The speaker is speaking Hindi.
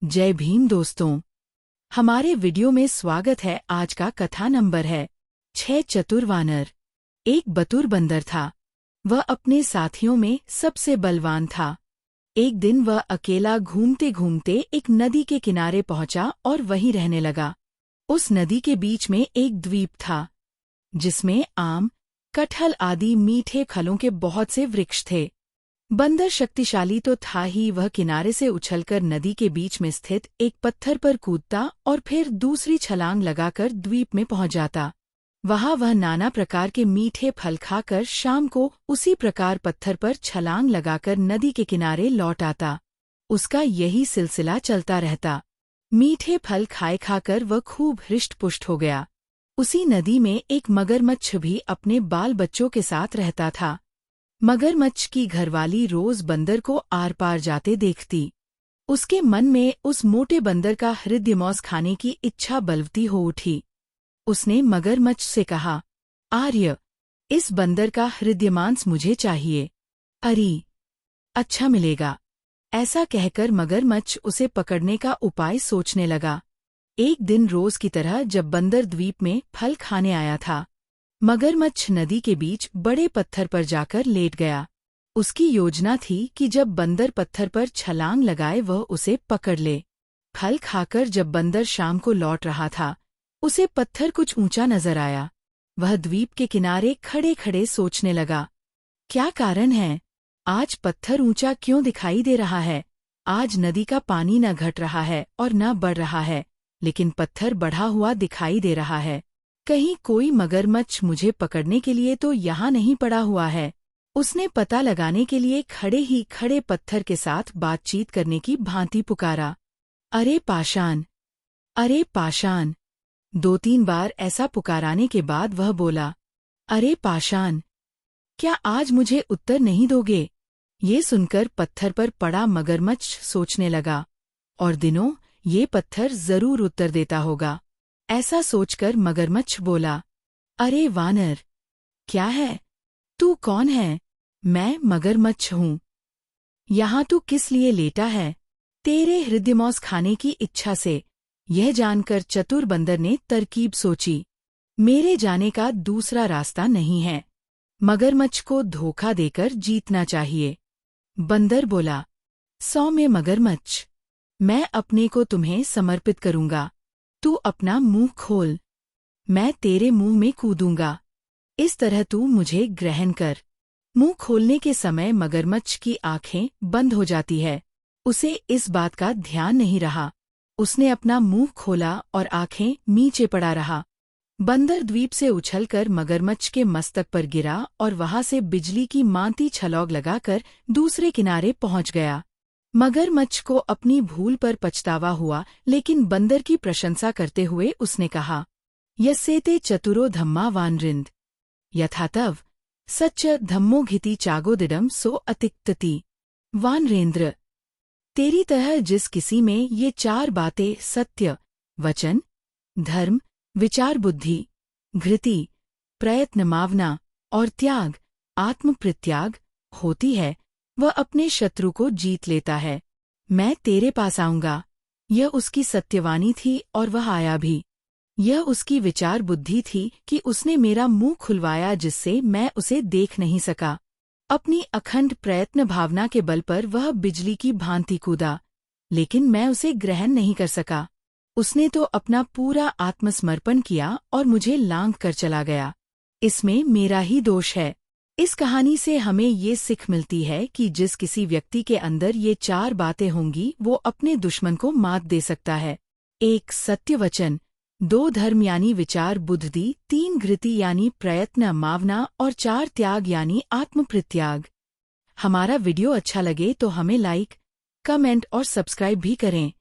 जय भीम दोस्तों, हमारे वीडियो में स्वागत है। आज का कथा नंबर है 6 चतुर वानर। एक बतुर बंदर था। वह अपने साथियों में सबसे बलवान था। एक दिन वह अकेला घूमते घूमते एक नदी के किनारे पहुंचा और वहीं रहने लगा। उस नदी के बीच में एक द्वीप था जिसमें आम, कटहल आदि मीठे फलों के बहुत से वृक्ष थे। बंदर शक्तिशाली तो था ही, वह किनारे से उछलकर नदी के बीच में स्थित एक पत्थर पर कूदता और फिर दूसरी छलांग लगाकर द्वीप में पहुंच जाता। वहां वह नाना प्रकार के मीठे फल खाकर शाम को उसी प्रकार पत्थर पर छलांग लगाकर नदी के किनारे लौट आता। उसका यही सिलसिला चलता रहता। मीठे फल खाए खाकर वह खूब हृष्ट-पुष्ट हो गया। उसी नदी में एक मगरमच्छ भी अपने बाल बच्चों के साथ रहता था। मगरमच्छ की घरवाली रोज बंदर को आर पार जाते देखती। उसके मन में उस मोटे बंदर का हृदयमांस खाने की इच्छा बलवती हो उठी। उसने मगरमच्छ से कहा, आर्य, इस बंदर का हृदयमांस मुझे चाहिए। अरे, अच्छा मिलेगा। ऐसा कहकर मगरमच्छ उसे पकड़ने का उपाय सोचने लगा। एक दिन रोज की तरह जब बंदर द्वीप में फल खाने आया था, मगरमच्छ नदी के बीच बड़े पत्थर पर जाकर लेट गया। उसकी योजना थी कि जब बंदर पत्थर पर छलांग लगाए वह उसे पकड़ ले। फल खाकर जब बंदर शाम को लौट रहा था, उसे पत्थर कुछ ऊंचा नजर आया। वह द्वीप के किनारे खड़े खड़े सोचने लगा, क्या कारण है? आज पत्थर ऊंचा क्यों दिखाई दे रहा है? आज नदी का पानी न घट रहा है और न बढ़ रहा है, लेकिन पत्थर बढ़ा हुआ दिखाई दे रहा है। कहीं कोई मगरमच्छ मुझे पकड़ने के लिए तो यहाँ नहीं पड़ा हुआ है। उसने पता लगाने के लिए खड़े ही खड़े पत्थर के साथ बातचीत करने की भांति पुकारा, अरे पाषाण, अरे पाषाण। 2-3 बार ऐसा पुकाराने के बाद वह बोला, अरे पाषाण, क्या आज मुझे उत्तर नहीं दोगे? ये सुनकर पत्थर पर पड़ा मगरमच्छ सोचने लगा, और दिनों ये पत्थर जरूर उत्तर देता होगा। ऐसा सोचकर मगरमच्छ बोला, अरे वानर, क्या है? तू कौन है? मैं मगरमच्छ हूँ। यहाँ तू किस लिए लेटा है? तेरे हृदयमांस खाने की इच्छा से। यह जानकर चतुर बंदर ने तरकीब सोची, मेरे जाने का दूसरा रास्ता नहीं है। मगरमच्छ को धोखा देकर जीतना चाहिए। बंदर बोला, सौम्य मगरमच्छ, मैं अपने को तुम्हें समर्पित करूंगा। तू अपना मुंह खोल, मैं तेरे मुंह में कूदूंगा। इस तरह तू मुझे ग्रहण कर। मुंह खोलने के समय मगरमच्छ की आंखें बंद हो जाती है। उसे इस बात का ध्यान नहीं रहा। उसने अपना मुंह खोला और आंखें नीचे पड़ा रहा। बंदर द्वीप से उछलकर मगरमच्छ के मस्तक पर गिरा और वहां से बिजली की मांती छलौग लगाकर दूसरे किनारे पहुंच गया। मगरमच्छ को अपनी भूल पर पछतावा हुआ, लेकिन बंदर की प्रशंसा करते हुए उसने कहा, यस्येते चतुरो धम्मा वानरिंद, यथातव सच्च धम्मो घिति चागोदिडम सो अतिक्तति। वानरेंद्र, तेरी तरह जिस किसी में ये 4 बातें सत्य, वचन, धर्म, विचार बुद्धि, घृति, प्रयत्न मावना और त्याग, आत्म परित्याग होती है, वह अपने शत्रु को जीत लेता है। मैं तेरे पास आऊंगा। यह उसकी सत्यवाणी थी और वह आया भी। यह उसकी विचार बुद्धि थी कि उसने मेरा मुंह खुलवाया जिससे मैं उसे देख नहीं सका। अपनी अखंड प्रयत्न भावना के बल पर वह बिजली की भांति कूदा, लेकिन मैं उसे ग्रहण नहीं कर सका। उसने तो अपना पूरा आत्मसमर्पण किया और मुझे लांघ कर चला गया। इसमें मेरा ही दोष है। इस कहानी से हमें ये सीख मिलती है कि जिस किसी व्यक्ति के अंदर ये 4 बातें होंगी वो अपने दुश्मन को मात दे सकता है। 1 सत्य वचन, 2 धर्म यानी विचार बुद्धि, 3 घृति यानी प्रयत्न मावना और 4 त्याग यानी आत्म परित्याग। हमारा वीडियो अच्छा लगे तो हमें लाइक, कमेंट और सब्सक्राइब भी करें।